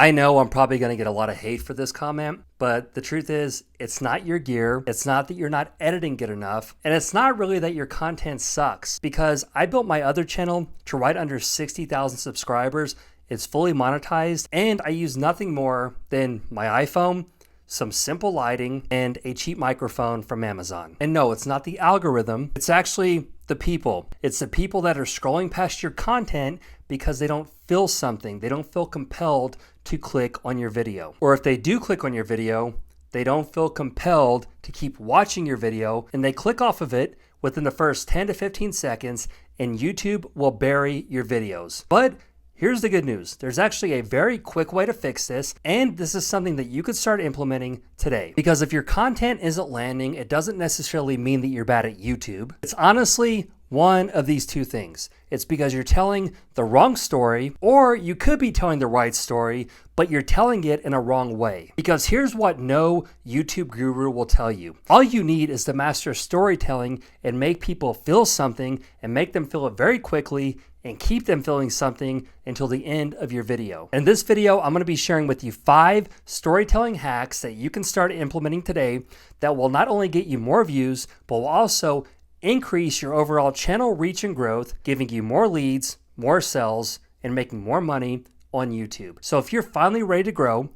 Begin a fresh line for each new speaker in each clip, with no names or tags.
I know I'm probably going to get a lot of hate for this comment, but the truth is, it's not your gear. It's not that you're not editing good enough. And it's not really that your content sucks, because I built my other channel to right under 60,000 subscribers. It's fully monetized, and I use nothing more than my iPhone, some simple lighting, and a cheap microphone from Amazon. And no, it's not the algorithm. It's actually the people. It's the people that are scrolling past your content because they don't feel something. They don't feel compelled to click on your video. Or if they do click on your video, they don't feel compelled to keep watching your video, and they click off of it within the first 10 to 15 seconds, and YouTube will bury your videos. But here's the good news. There's actually a very quick way to fix this, and this is something that you could start implementing today. Because if your content isn't landing, it doesn't necessarily mean that you're bad at YouTube. It's honestly one of these two things. It's because you're telling the wrong story, or you could be telling the right story, but you're telling it in a wrong way. Because here's what no YouTube guru will tell you. All you need is to master storytelling and make people feel something, and make them feel it very quickly, and keep them feeling something until the end of your video. In this video, I'm going to be sharing with you 5 storytelling hacks that you can start implementing today that will not only get you more views, but will also increase your overall channel reach and growth, giving you more leads, more sales, and making more money on YouTube. So if you're finally ready to grow,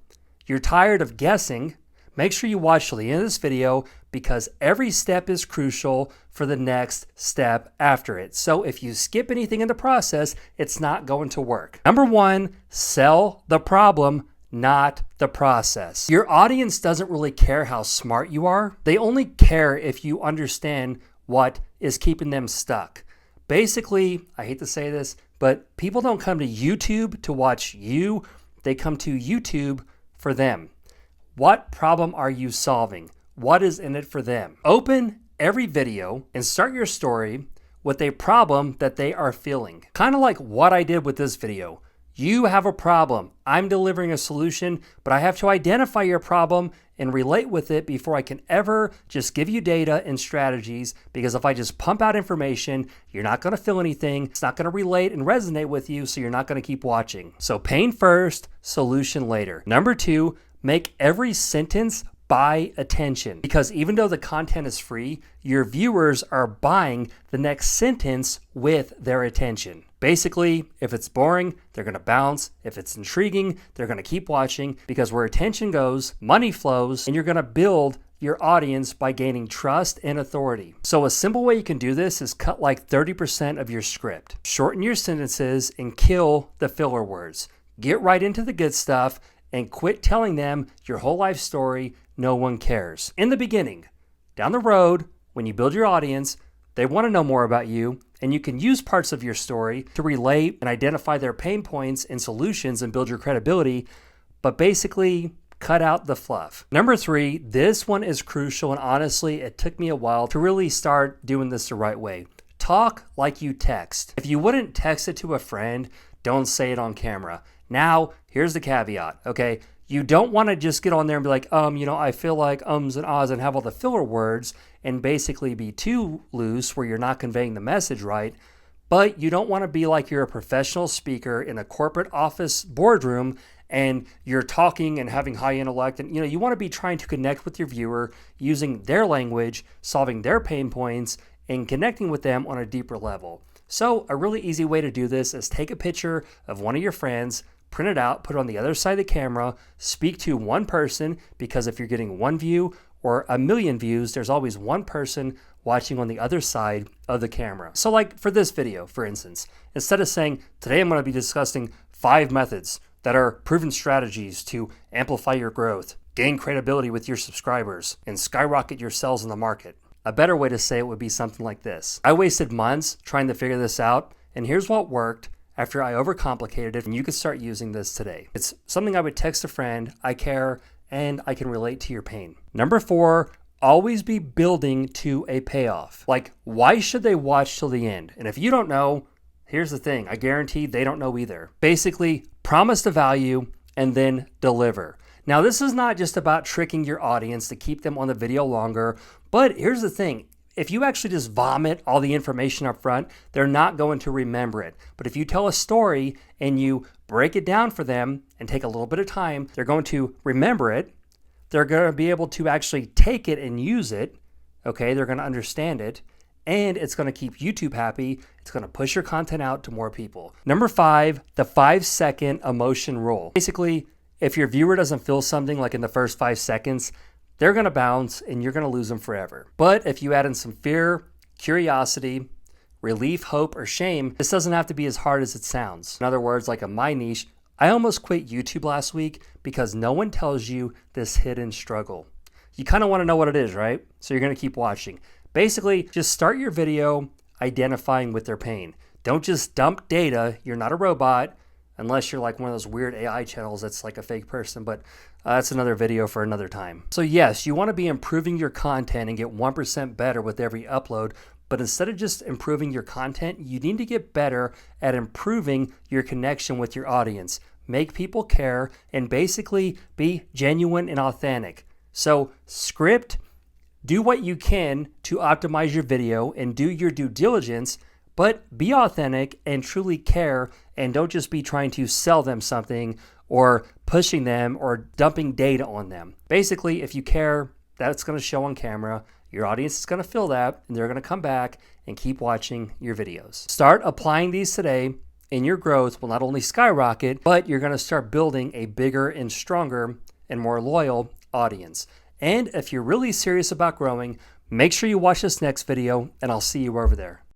you're tired of guessing, make sure you watch till the end of this video, because every step is crucial for the next step after it. So if you skip anything in the process, it's not going to work. Number 1, sell the problem, not the process. Your audience doesn't really care how smart you are. They only care if you understand what is keeping them stuck. Basically, I hate to say this, but people don't come to YouTube to watch you. They come to YouTube for them. What problem are you solving? What is in it for them? Open every video and start your story with a problem that they are feeling. Kind of like what I did with this video. You have a problem. I'm delivering a solution, but I have to identify your problem and relate with it before I can ever just give you data and strategies, because if I just pump out information, you're not going to feel anything. It's not going to relate and resonate with you, so you're not going to keep watching. So pain first, solution later. Number 2, make every sentence buy attention, because even though the content is free, your viewers are buying the next sentence with their attention. Basically, if it's boring, they're going to bounce. If it's intriguing, they're going to keep watching, because where attention goes, money flows, and you're going to build your audience by gaining trust and authority. So a simple way you can do this is cut like 30% of your script. Shorten your sentences and kill the filler words. Get right into the good stuff and quit telling them your whole life story. No one cares. In the beginning, down the road, when you build your audience, they want to know more about you, and you can use parts of your story to relate and identify their pain points and solutions and build your credibility, but basically cut out the fluff. Number 3, this one is crucial, and honestly, it took me a while to really start doing this the right way. Talk like you text. If you wouldn't text it to a friend, don't say it on camera. Now, here's the caveat, okay? You don't want to just get on there and be like, I feel like ums and ahs and have all the filler words and basically be too loose where you're not conveying the message right. But you don't want to be like you're a professional speaker in a corporate office boardroom and you're talking and having high intellect. And, you want to be trying to connect with your viewer using their language, solving their pain points, and connecting with them on a deeper level. So a really easy way to do this is take a picture of one of your friends, print it out, put it on the other side of the camera, speak to one person, because if you're getting 1 view or 1 million views, there's always one person watching on the other side of the camera. So like for this video, for instance, instead of saying, today I'm going to be discussing 5 methods that are proven strategies to amplify your growth, gain credibility with your subscribers, and skyrocket your sales in the market. A better way to say it would be something like this. I wasted months trying to figure this out, and here's what worked after I overcomplicated it, and you can start using this today. It's something I would text a friend, I care, and I can relate to your pain. Number 4, always be building to a payoff. Like, why should they watch till the end? And if you don't know, here's the thing, I guarantee they don't know either. Basically, promise the value and then deliver. Now, this is not just about tricking your audience to keep them on the video longer, but here's the thing. if you actually just vomit all the information up front, they're not going to remember it. But if you tell a story and you break it down for them and take a little bit of time, they're going to remember it. They're going to be able to actually take it and use it. Okay, they're going to understand it. And it's going to keep YouTube happy. It's going to push your content out to more people. Number 5, the 5-second emotion rule. Basically, if your viewer doesn't feel something like in the first 5 seconds, they're going to bounce and you're going to lose them forever. But if you add in some fear, curiosity, relief, hope, or shame, this doesn't have to be as hard as it sounds. In other words, like in my niche, I almost quit YouTube last week because no one tells you this hidden struggle. You kind of want to know what it is, right? So you're going to keep watching. Basically, just start your video identifying with their pain. Don't just dump data. You're not a robot. Unless you're like one of those weird AI channels that's like a fake person, but that's another video for another time. So yes, you want to be improving your content and get 1% better with every upload, but instead of just improving your content, you need to get better at improving your connection with your audience. Make people care and basically be genuine and authentic. So script, do what you can to optimize your video and do your due diligence, but be authentic and truly care, and don't just be trying to sell them something or pushing them or dumping data on them. Basically, if you care, that's going to show on camera. Your audience is going to feel that, and they're going to come back and keep watching your videos. Start applying these today, and your growth will not only skyrocket, but you're going to start building a bigger and stronger and more loyal audience. And if you're really serious about growing, make sure you watch this next video, and I'll see you over there.